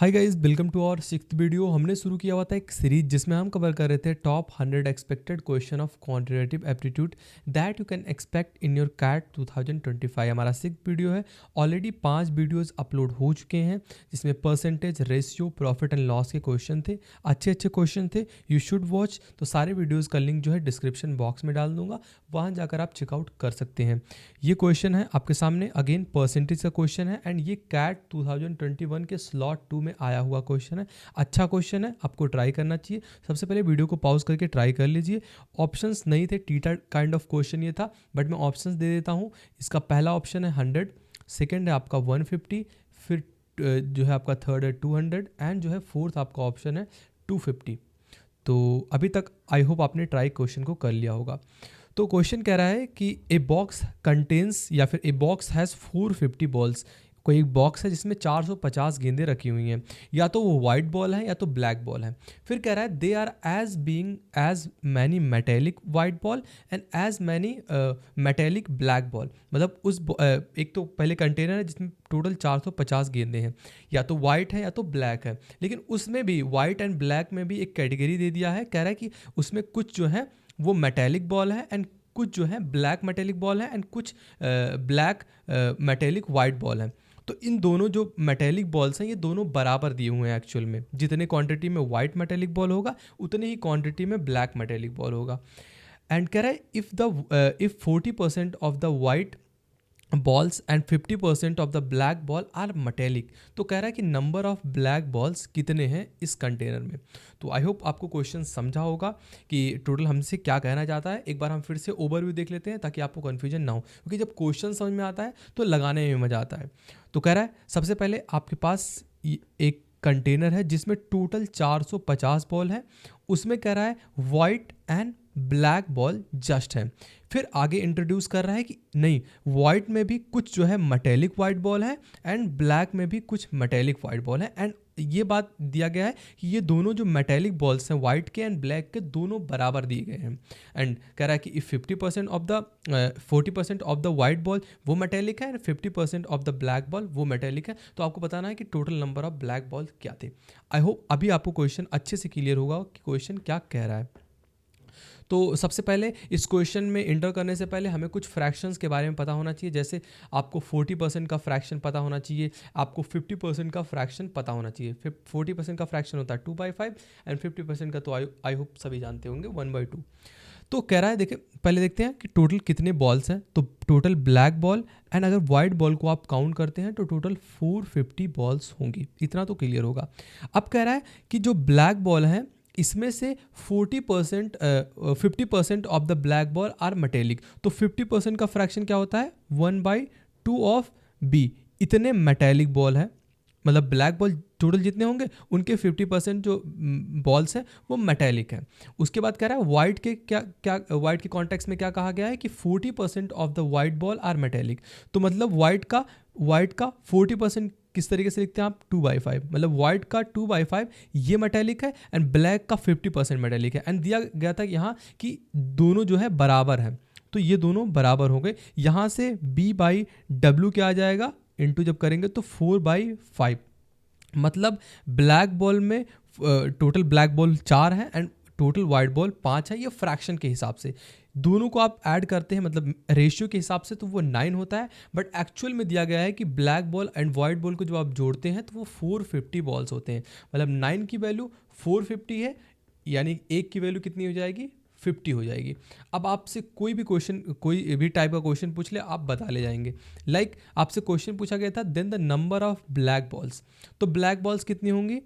Hi guys, welcome to our sixth video. हमने शुरू किया हुआ था एक सीरीज जिसमें हम कवर कर रहे थे top 100 expected question of quantitative aptitude that you can expect in your CAT 2025। हमारा सिक्स्थ वीडियो है। ऑलरेडी 5 वीडियोस अपलोड हो चुके हैं जिसमें percentage, ratio, profit and loss के क्वेश्चन थे। अच्छे अच्छे क्वेश्चन थे, यू शुड वॉच। तो सारे वीडियोज़ का लिंक जो है डिस्क्रिप्शन बॉक्स में डाल दूंगा, वहाँ जाकर आप चेकआउट कर सकते हैं। ये क्वेश्चन है आपके सामने, अगेन परसेंटेज का क्वेश्चन है एंड ये कैट 2021 के स्लॉट 2 में आया हुआ क्वेश्चन है। अच्छा क्वेश्चन है, आपको ट्राई करना चाहिए। सबसे पहले वीडियो को पॉज करके ट्राई कर लीजिए। ऑप्शंस नहीं थे, टीटा काइंड ऑफ क्वेश्चन ये था, बट मैं ऑप्शंस दे देता हूँ। इसका पहला ऑप्शन है 100, सेकेंड है आपका 150, फिर जो है आपका थर्ड है 200 एंड जो है फोर्थ आपका ऑप्शन है 250। तो अभी तक आई होप आपने ट्राई क्वेश्चन को कर लिया होगा। तो क्वेश्चन कह रहा है कि ए बॉक्स कंटेन्स या फिर ए बॉक्स हैज़ 450 बॉल्स। कोई एक बॉक्स है जिसमें 450 गेंदें रखी हुई हैं, या तो वो वाइट बॉल है या तो ब्लैक बॉल है। फिर कह रहा है they are as being as many metallic white ball and as many metallic black ball. मतलब उस एक तो पहले कंटेनर है जिसमें टोटल 450 गेंदें हैं, या तो वाइट है या तो ब्लैक है। लेकिन उसमें भी वाइट एंड ब्लैक में भी एक कैटेगरी दे दिया है। कह रहा है कि उसमें कुछ जो है वो मेटेलिक बॉल है एंड कुछ जो है ब्लैक मेटेलिक बॉल है एंड कुछ ब्लैक मेटेलिक वाइट बॉल है। तो इन दोनों जो मेटेलिक बॉल्स हैं ये दोनों बराबर दिए हुए हैं एक्चुअल में। जितने क्वांटिटी में वाइट मेटेलिक बॉल होगा उतनी ही क्वांटिटी में ब्लैक मेटेलिक बॉल होगा। एंड कह रहा है if 40% of the white balls and 50% of the black ball are metallic. तो कह रहा है कि नंबर ऑफ ब्लैक बॉल्स कितने हैं इस कंटेनर में। तो आई होप आपको क्वेश्चन समझा होगा कि टोटल हमसे क्या कहना चाहता है। एक बार हम फिर से ओवरव्यू देख लेते हैं ताकि आपको कन्फ्यूजन ना हो, क्योंकि जब क्वेश्चन समझ में आता है तो लगाने में मज़ा आता है। तो कह रहा है सबसे पहले आपके पास एक कंटेनर है जिसमें टोटल 450 बॉल है। उसमें कह रहा है white and black ball just है। फिर आगे इंट्रोड्यूस कर रहा है कि नहीं, वाइट में भी कुछ जो है मेटेलिक वाइट बॉल है एंड ब्लैक में भी कुछ मेटेलिक वाइट बॉल है। एंड ये बात दिया गया है कि ये दोनों जो मेटेलिक बॉल्स हैं वाइट के एंड ब्लैक के दोनों बराबर दिए गए हैं। एंड कह रहा है कि if 50% of the 40% of the white ball वो मेटेलिक है and 50% of the black ball वो मेटेलिक है। तो आपको बताना है कि total number of black ball क्या थे। आई होप अभी आपको क्वेश्चन अच्छे से क्लियर होगा कि क्वेश्चन क्या कह रहा है। तो सबसे पहले इस क्वेश्चन में इंटर करने से पहले हमें कुछ फ्रैक्शंस के बारे में पता होना चाहिए। जैसे आपको 40% का फ्रैक्शन पता होना चाहिए, आपको 50% का फ्रैक्शन पता होना चाहिए। 40% का फ्रैक्शन होता है 2/5 एंड 50% का तो आई होप सभी जानते होंगे 1/2। तो कह रहा है, देखिए पहले देखते हैं कि टोटल कितने बॉल्स हैं। तो टोटल ब्लैक बॉल एंड अगर वाइट बॉल को आप काउंट करते हैं तो टोटल 450 बॉल्स होंगी। इतना तो क्लियर होगा। अब कह रहा है कि जो ब्लैक बॉल है इसमें से 50% of the black ball are metallic. तो 50% का फ्रैक्शन क्या होता है 1/2 ऑफ बी। इतने मेटेलिक बॉल है, मतलब ब्लैक बॉल टोटल जितने होंगे उनके 50% जो बॉल्स हैं वो मेटेलिक है। उसके बाद कह रहा है वाइट के क्या वाइट के कॉन्टेक्स्ट में क्या कहा गया है कि 40% of the white ball are metallic. तो मतलब वाइट का 40% किस तरीके से लिखते हैं आप 2/5, मतलब वाइट का 2/5 ये मेटेलिक है एंड ब्लैक का 50% मेटेलिक है। एंड दिया गया था यहाँ कि दोनों जो है बराबर हैं, तो ये दोनों बराबर हो गए। यहाँ से B/W क्या आ जाएगा, इंटू जब करेंगे तो 4/5। मतलब ब्लैक बॉल में टोटल ब्लैक बॉल 4 है एंड टोटल वाइट बॉल 5 है। ये फ्रैक्शन के हिसाब से दोनों को आप ऐड करते हैं, मतलब रेशियो के हिसाब से तो वो 9 होता है। बट एक्चुअल में दिया गया है कि black ball and white ball को जब आप जोड़ते हैं तो वो 450 बॉल्स होते हैं। मतलब 9 की वैल्यू 450 है, यानी 1 की वैल्यू कितनी हो जाएगी 50 हो जाएगी। अब आपसे कोई भी क्वेश्चन, कोई भी टाइप का क्वेश्चन पूछ ले, आप बता ले जाएंगे। लाइक आपसे क्वेश्चन पूछा गया था then the number of black balls. तो ब्लैक बॉल्स कितनी होंगी,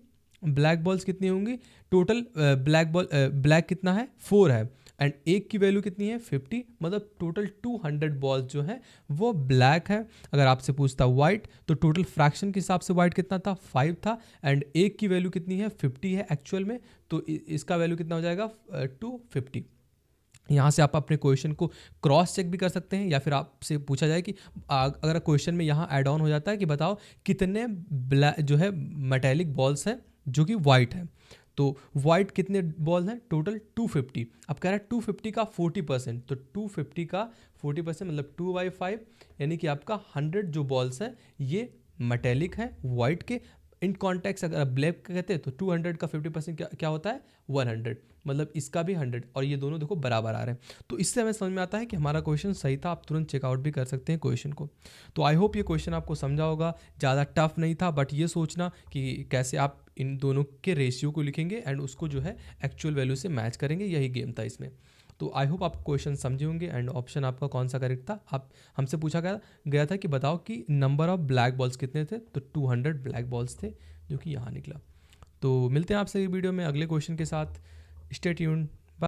टोटल ब्लैक कितना है 4 है एंड एक की वैल्यू कितनी है 50। मतलब टोटल 200 बॉल्स जो है वो ब्लैक है। अगर आपसे पूछता वाइट तो टोटल फ्रैक्शन के हिसाब से वाइट कितना था 5 था एंड एक की वैल्यू कितनी है 50 है एक्चुअल में। तो इसका वैल्यू कितना हो जाएगा 250। यहाँ से आप अपने क्वेश्चन को क्रॉस चेक भी कर सकते हैं, या फिर आपसे पूछा जाए कि अगर क्वेश्चन में यहाँ ऐड ऑन हो जाता है कि बताओ कितने जो है मेटेलिक बॉल्स हैं जो कि वाइट है। तो वाइट कितने बॉल हैं टोटल 250। अब कह रहा है 250 का 40%, तो 250 का 40% मतलब 2/5, यानी कि आपका 100 जो बॉल्स हैं ये मेटेलिक है वाइट के इन कॉन्टेक्स्ट अगर आप ब्लैक कहते हैं तो 200 का 50% क्या होता है 100, मतलब इसका भी 100 और ये दोनों देखो बराबर आ रहे हैं। तो इससे हमें समझ में आता है कि हमारा क्वेश्चन सही था। आप तुरंत चेकआउट भी कर सकते हैं क्वेश्चन को। तो आई होप ये क्वेश्चन आपको समझा होगा, ज़्यादा टफ नहीं था, बट ये सोचना कि कैसे आप इन दोनों के रेशियो को लिखेंगे एंड उसको जो है एक्चुअल वैल्यू से मैच करेंगे, यही गेम था इसमें। तो आई होप आप क्वेश्चन समझे होंगे। एंड ऑप्शन आपका कौन सा करेक्ट था, आप हमसे पूछा गया था कि बताओ कि नंबर ऑफ ब्लैक बॉल्स कितने थे, तो 200 ब्लैक बॉल्स थे, जो कि यहाँ निकला। तो मिलते हैं आपसे वीडियो में अगले क्वेश्चन के साथ। Stay tuned.